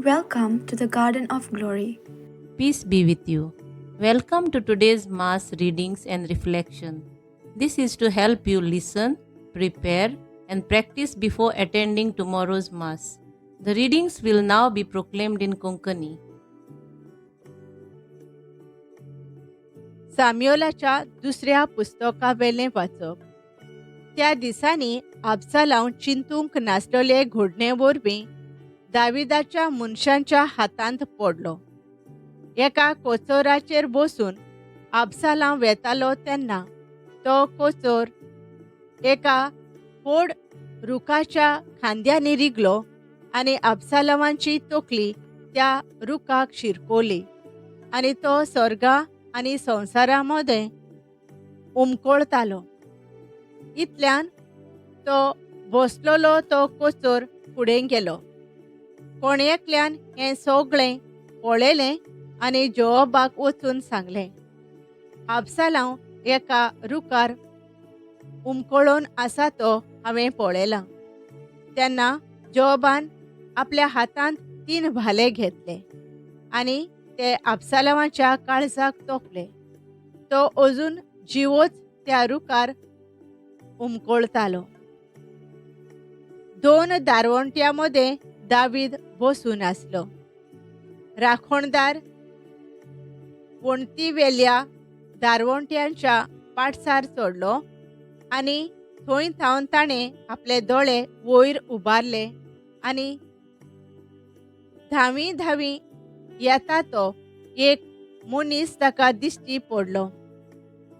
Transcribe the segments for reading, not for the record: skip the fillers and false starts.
Welcome to the Garden of Glory. Peace be with you. Welcome to today's Mass readings and reflection. This is to help you listen, prepare, and practice before attending tomorrow's Mass. The readings will now be proclaimed in Konkani. साम्युएलाच्या दुसऱ्या पुस्तकावेलें वाचप. त्या दिसांनी आबसालाम चिंतूंक नासलेले घोडणे वरवीं दाविदाच्या मनशांच्या हातांत पडलो. एका कोचोराचेर बसून आबसालाम वेतालो तेन्ना तो कोचोर एका व्हड रुखाच्या खांद्यांनी रिगलो आनी आबसालामाची तोकली त्या रुखाक शिरकोली आनी तो स्वर्गा आनी संवसारामध्ये उमकोळतालो. इतल्यान तो बसलोलो तो कोचोर फुडें गेलो. कोणेकल्यान हें सगळें पळयलें आनी जोआबाक वचून सांगलें, आबसालाम एका रुखार उमकोळून आसा तो हांवें पळयला. तेन्ना जोआबान आपल्या हातांत 3 भाले घेतले आनी ते आबसालामाच्या काळजाक तोपले. तो अजून जिवोच त्या रुखार उमकोळतालो. 2 दारवंट्यांमध्ये दावीद बसून आसलो. राखणदार वणटीवेल्या दारवंट्यांच्या पाठसार चडलो आनी थंय थावन ताणें आपले दोळे वयर उबारले आनी धांवी धांवी येता तो एक मनीस ताका दिश्टी पडलो.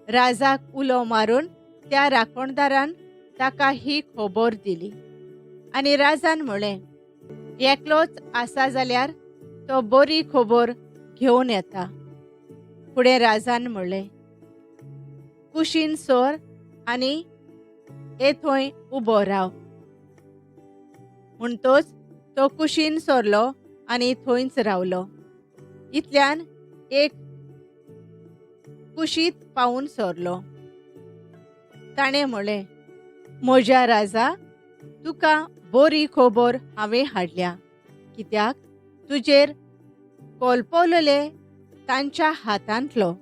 राजाक उलो मारून त्या राखणदारान ताका ही खबर दिली आनी राजान म्हळें, एकलोच आसा जाल्यार तो बरी खबर घेवन येता. फुडें राजान म्हणलें, कुशीन सोर आनी थंय उबो राव. म्हणटच तो कुशीन सोरलो आनी थंयच रावलो. इतल्यान एक कुशीत पावून सोरलो. ताणें म्हळें, म्हज्या राजा, तुका बरी खबर हांवें हाडल्या, कित्याक तुजेर कोलपवलेले तांच्या हातांतलो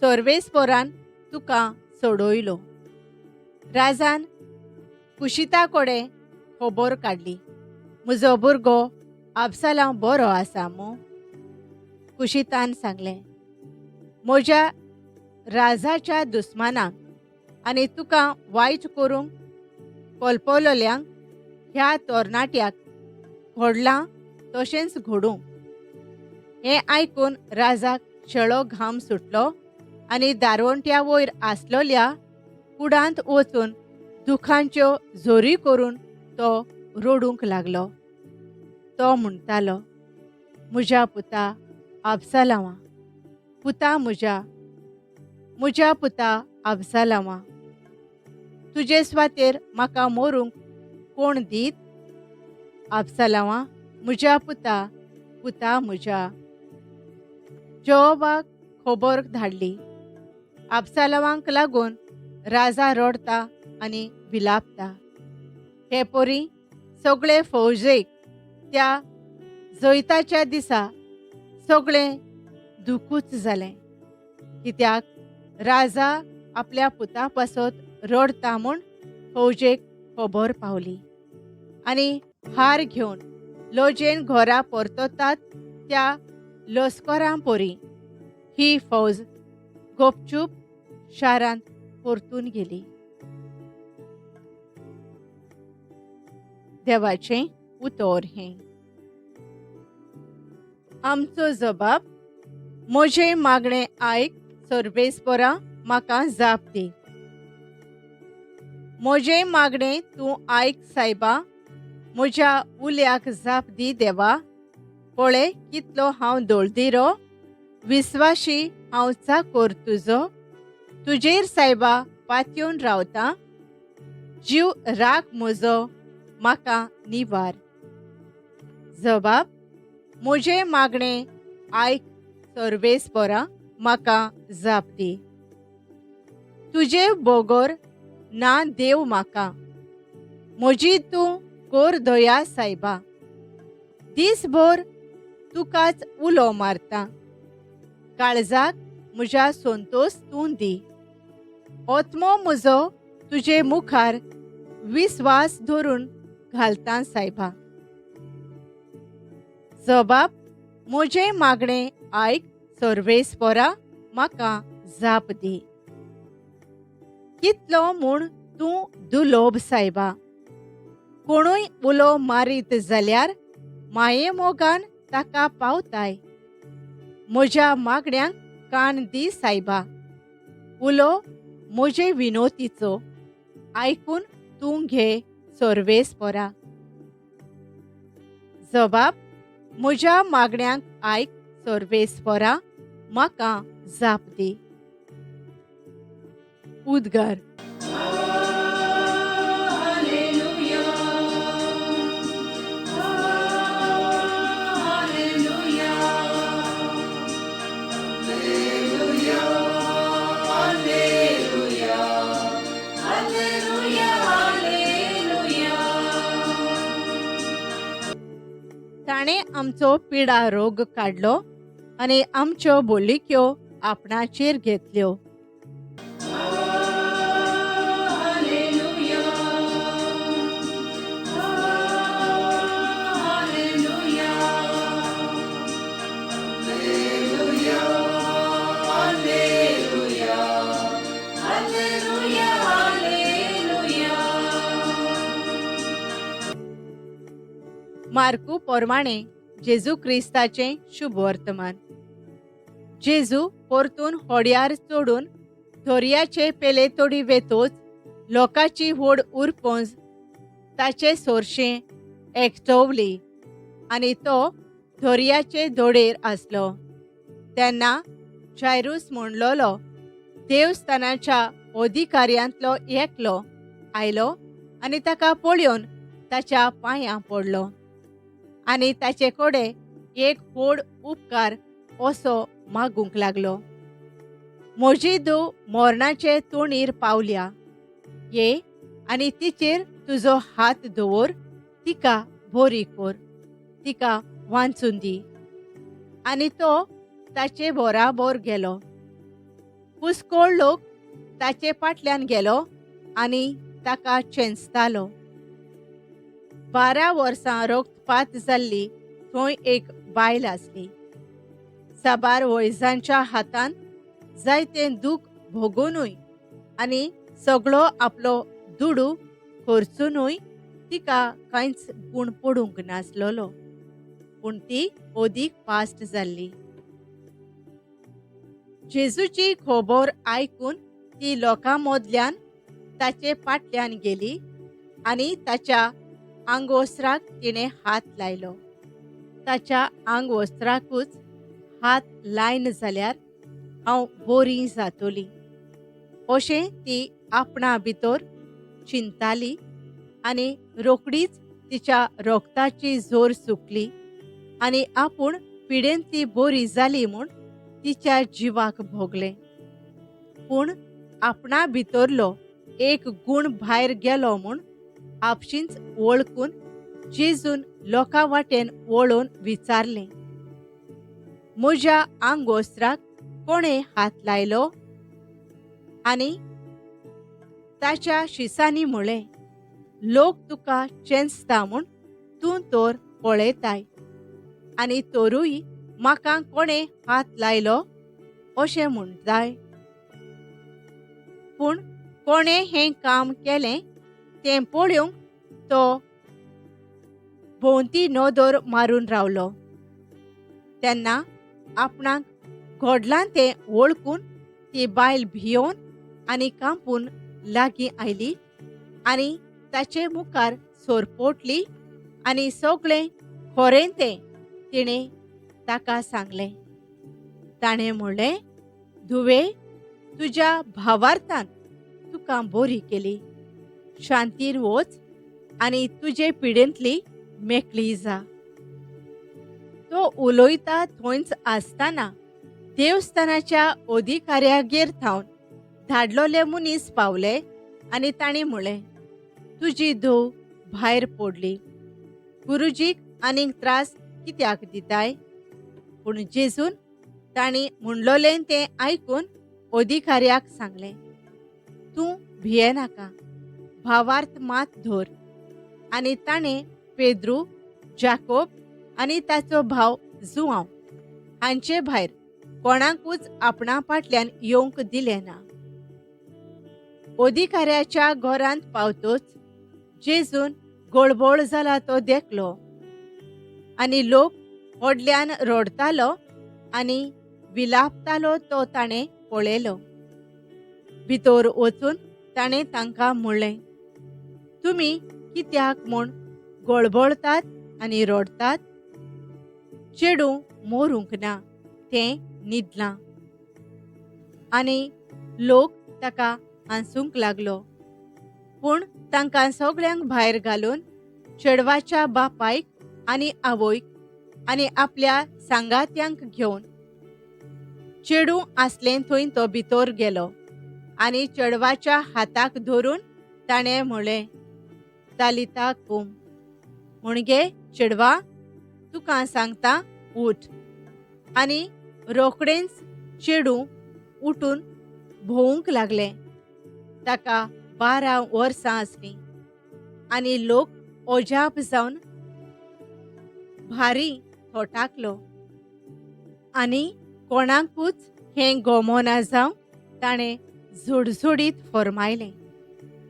सर्वेस्परान तुका सोडयलो. राजान कुशिता कडेन खबर काडली, म्हजो भुरगो आबसालाम बरो आसा मू. कुशितान सांगलें, म्हज्या राजाच्या दुस्मानांक आनी तुका वायट करूंक कोलपवलेल्यांक ह्या तरणाट्याक घडलां तशेंच घडूं. हें आयकून राजाक शेळो घाम सुटलो आनी दारवंट्या वयर आसलेल्या कुडांत वचून दुखांच्यो झोरी करून तो रडूंक लागलो. तो म्हणटालो, म्हज्या पुता आबसालामा, पुता म्हज्या पुता आबसालामा, तुजे स्वातेर म्हाका मरूंक कोण दीत? आबसालामा, म्हज्या पुता म्हज्या. जोआबाक खबर धाडली. आबसालामाक लागून राजा रडता आनी विलापता. हे परी सगळे फौजेक त्या जैताच्या दिसा सगळें दुखूच जालें, कित्याक राजा आपल्या पुता पासत रडता म्हूण फौजेक खबर पावली. आनी हार घेवन लोजेन घरा परततात त्या लस्करां परी ही फौज गुपचूप शारांत परतून गेली. देवाचें उतर हें. आमचो जबाब, म्हजें मागणें आयक सर्वेस्परा, म्हाका जाप दी. म्हजें मागणें तूं आयक सायबा, म्हज्या उल्याक जाप दी देवा. पळय कितलो हांव दोळदिरो, विस्वाशी हांव चाकर तुजो. तुजेर सायबा पातयेवन रावता. जीव राख म्हजो, म्हाका निवार. जबाब, म्हजें मागणें आयक सर्वेस्परा, म्हाका जाप दी. तुजे बोगोर ना देव म्हाका, म्हजी तूं कोर दया सायबा. दिसभर तुकाच उलो मारता. काळजाक म्हज्या संतोष तूं दी. ओतमो म्हजो तुजे मुखार विस्वास धरून घालता सायबा. जबाब म्हजे मागणे आयक सर्वेस्परा, म्हाका जाप दी. कितलो म्हूण तूं दुलोभ सायबा. कोणूय उलो मारीत जाल्यार माये मोगान ताका पावताय. म्हज्या मागण्यांक कान दी सायबा. उलो म्हजे विनोतीचो आयकून तूं घे सर्वेस्परा. जबाब म्हज्या मागण्यांक आयक सर्वेस्परा, म्हाका जाप दी. उद्गार. ताणे आमचो पिडा रोग काडलो आनी आमच्यो बोलिक्यो आपणाचेर घेतल्यो. मार्कू पोरमाणे जेजू क्रिस्ताचें शुभ वर्तमान. जेजू परतून होडयार चोडून दर्याचे पेले तोडी वेतोच लोकाची व्हड उरपोंज ताचे सोरशें एकटवली आनी तो दर्याचे दोडेर आसलो. तेन्ना जायरूस म्हणलोलो देवस्थानाच्या अधिकाऱ्यांतलो एकलो आयलो आनी ताका पळोवन ताच्या पांयां पडलो आनी ताचे कोडे एक व्हड उपकार असो मागूंक लागलो. म्हजी धूव मोरणाचे तोणीर पावल्या. ये आनी तिचेर तुजो हात दवर, तिका बरी कर, तिका वांचून दी. आनी तो ताचे बराबर गेलो. हुस्कोळ लोक ताचे फाटल्यान गेलो आनी ताका चेंचतालो. 12 वर्सां रक्तपात जाल्ली थंय एक बायल आसली. साबार वैजांच्या हातान जायतें दूख भोगूनय आनी सगळो आपलो दुडू खर्चूनय तिका कांयच गूण पडूंक नासलोलो, पूण ती ओदीक पास्ट जाल्ली. जेजूची खबर आयकून ती लोकां मदल्यान ताचे फाटल्यान गेली आनी ताच्या आंगवस्त्राक तिणें हात लायलो. ताच्या आंगवस्त्राकूच हात लायन जाल्यार हांव बरी जातोली अशें ती आपणा भितर चिंताली आनी रोखडीच तिच्या रोगताची जोर सुकली आनी आपूण पिडेंतली बरी जाली म्हूण तिच्या जिवाक भोगलें. पूण आपणा भितरलो एक गूण भायर गेलो म्हूण आपशींच वळखून जेजून लोकां वाटेन वळोवन विचारलें, म्हज्या आंगवस्त्राक कोणें हात लायलो? आनी ताच्या शिसांनी म्हळें, लोक तुका चेंचता म्हूण तूं तर पळयताय आनी तोरूय म्हाका कोणें हात लायलो अशें म्हणटाय. पूण कोणें हें काम केलें तें पळोवंक तो भोंवती नदर मारून रावलो. तेन्ना आपणाक घडलां तें वळखून ती बायल भियोन आनी कांपून लागीं आयली आनी ताचे मुखार सोरपोटली आनी सगळें खरें तें तिणें ताका सांगलें. ताणें म्हणलें, धुवे, तुज्या भावार्थान तुका बरी केली. शांतीन वच आनी तुजे पिडेंतली मेकळी जा. तो उलोयता थंयच आसतना देवस्थानाच्या अधिकाऱ्यागेर थावन धाडलोले मनीस पावले आनी तांणी म्हणलें, तुजी धूव भायर पडली. गुरुजीक आनीक त्रास कित्याक दिताय? पूण जेजून तांणी म्हणलोलें तें आयकून अधिकाऱ्याक सांगलें, तूं भियेनाका, भावार्थ मात धर. आनी ताणें पेद्रू, जाकोब आनी ताचो भाव जुआंव हांचे भायर कोणाकूच आपणा फाटल्यान येवंक दिलें ना. अधिकाऱ्याच्या घरांत पावतच जेजून गळबळ जाला तो देखलो, आनी लोक व्हडल्यान रडतालो आनी विलापतालो तो ताणें पळयलो. भितर वचून ताणें तांकां म्हणलें, तुमी कित्याक म्हूण गळबळतात आनी रडतात? चेडूं मरूंक ना, तें न्हिदलां. आनी लोक ताका हांसूंक लागलो. पूण तांकां सगळ्यांक भायर घालून चेडवाच्या बापायक आनी आवयक आनी आपल्या सांगात्यांक घेवन चेडूं आसलें थंय तो भितर गेलो आनी चेडवाच्या हाताक धरून ताणें म्हणलें, तालिता कूम, म्हणजे चेडवा, तुका सांगता उठ. आनी रोखडेंच चेडूं उठून भोंवूंक लागलें. ताका 12 वर्सां आसलीं आनी लोक ओजाप जावन भारी थोटाकलो. आनी कोणाकूच हें गमोना जावं ताणें झुडझुडीत फर्मायलें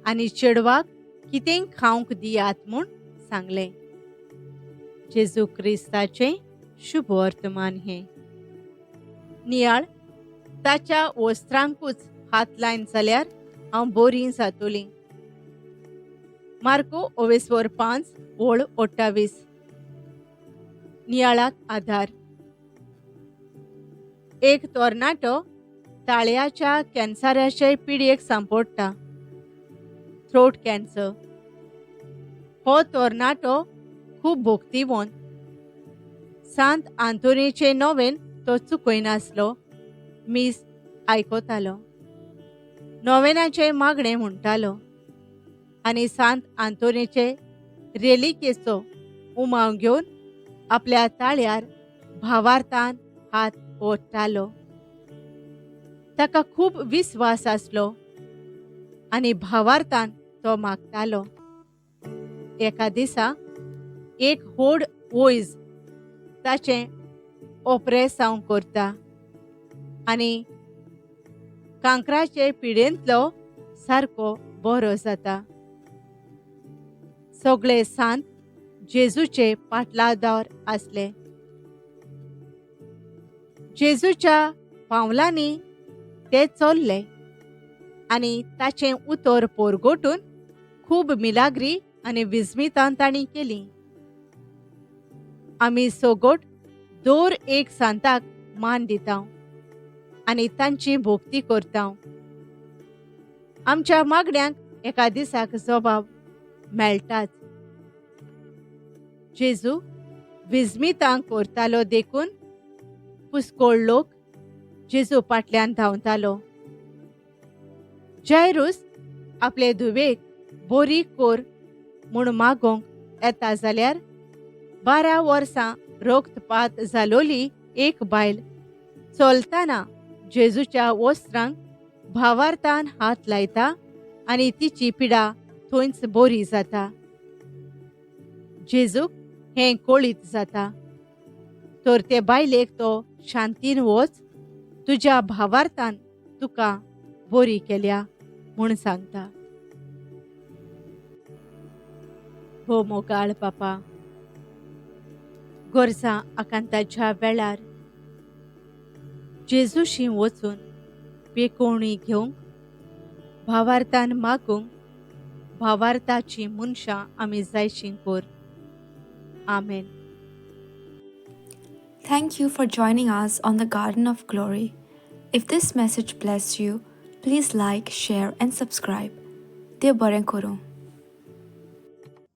आनी चेडवाक कितें खावंक दियात म्हूण सांगलें. जेजू क्रिस्ताचें शुभ वर्तमान हें. नियाळ ताच्या वस्त्रांकूच हात लायन जाल्यार हांव बरीं जातोलीं. मार्को 5:28. नियाळाक आधार. एक तरणाटो ताळयाच्या कॅन्सराचे पिडेक सांपडटा, थ्रोट कॅन्सर. हो तरणाटो खूब भोक्तिवंत. सांत आंतोनीचे नोवेन तो चुकयनासलो, मीस आयकोतालो, नोवेनाचे मागणें म्हणटालो आनी सांत आंतोनीचे रेलिकेचो उमाव घेवन आपल्या ताळ्यार भावार्थान हात ओडटालो. ताका खूब विस्वास आसलो आनी भावार्थान तो मागतालो. एका दिसा एक व्हड वैज ताचें ऑपरेसांव करता आनी कांकराचे पिडेंतलो सारको बरो जाता. सगळे सांत जेजूचे पाटलादार आसले. जेजूच्या पावलांनी ते चल्ले आनी ताचें उतर पोरगोटून खूब मिलाग्री आनी विस्मितां तांणी केलीं. आमी सोगोट दर एक सांताक मान दितां आनी तांची भोक्ती करतां. आमच्या मागण्यांक एका दिसाक जबाब मेळटाच. जेजू विस्मितां करतालो देखून पुस्कोळ लोक जेजू फाटल्यान धांवतालो. जायरूस आपले धुवेक बरी कोर म्हूण मागोंक येता जाल्यार 12 वर्सां रक्तपात जालोली एक बायल चलतना जेजूच्या वस्त्रांक भावार्थान हात लायता आनी तिची पिडा थंयच बरी जाता. जेजूक हें कळीत जाता. तर ते बायलेक तो शांतीन वच, तुज्या भावार्थान तुका बरी केल्या म्हूण सांगता. हो मोगाळ बापा, गरजा आकांताच्या वेळार जेजूशी वचून पेकोवणी घेवंक, भावार्थान मागूंक, भावार्थाची मनशां आमी जायशीं कर. आमेन. Thank you for joining us on the Garden of Glory. If this message blessed you, please like, share, and subscribe. देव बरें करूं.